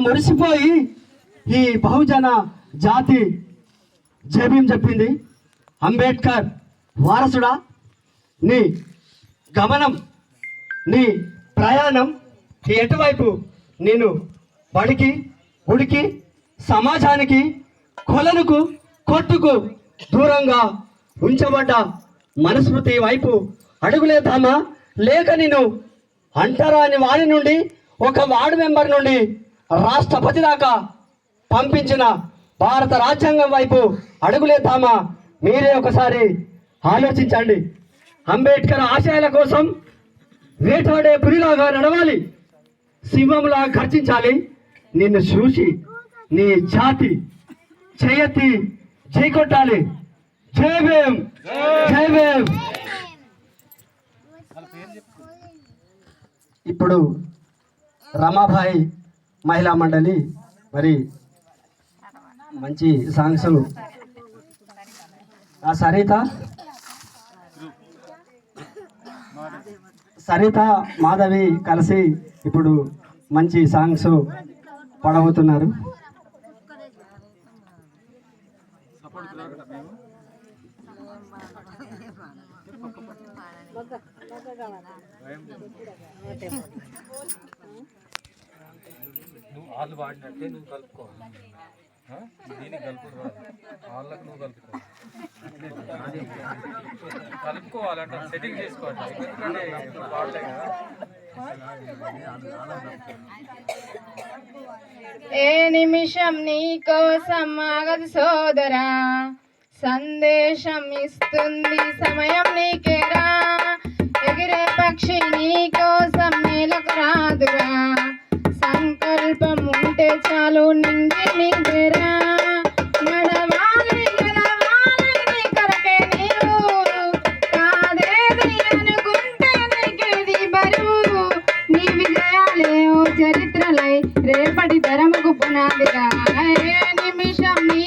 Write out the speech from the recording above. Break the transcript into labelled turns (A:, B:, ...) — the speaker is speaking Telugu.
A: మురిసిపోయి ఈ బహుజన జాతి జేబీం చెప్పింది. అంబేద్కర్ వారసుడా, నీ గమనం, నీ ప్రయాణం ఎటువైపు? నేను బడికి, గుడికి, సమాజానికి, కొలనుకు, కొట్టుకు దూరంగా ఉంచబడ్డ మనస్మృతి వైపు అడుగులేద్దామా? లేక నేను అంటరాని వాడి నుండి, ఒక వార్డు మెంబర్ నుండి రాష్ట్రపతి దాకా పంపించిన భారత రాజ్యాంగం వైపు అడుగులేద్దామా? మీరే ఒకసారి ఆలోచించండి. అంబేద్కర్ ఆశయాల కోసం వేటాడే పులిలాగా నడవాలి, సింహంలా గర్జించాలి. నిన్ను చూసి నీ జాతి చేయెత్తి జై కొట్టాలి. జై భీమ్, జై భీమ్. ఇప్పుడు రమాబాయి మహిళా మండలి మరి మంచి సాంగ్స్, సరిత మాధవి కలిసి ఇప్పుడు మంచి సాంగ్స్ పాడబోతున్నారు.
B: నువ్వు వాళ్ళు వాడినట్టే నువ్వు కలుపుకో, దీనికి కలుపుడు వాళ్ళకు నువ్వు కలుపుకోవాలంటే సెట్టింగ్ చేసుకోవాలి. ఎందుకంటే వాడలే కదా.
C: ఏ నిమిషం నీ కోసం ఆగదు సోదరా, సందేశం ఇస్తుంది సమయం నీకేరా. ఎగిరే పక్షి నీ కోసం నేలకు రాదురా, సంకల్పం ఉంటే చాలు నింగి నీదేరా. నడవాలి గెలవాలి నీ కొరకే నీవు, కాదేది అనుకుంటే నీకేది బరువు. నీ విజయాలే ఓ చరిత్రలై రేపటి తరముకు పునాదిగా. ఏ నిమిషం నీ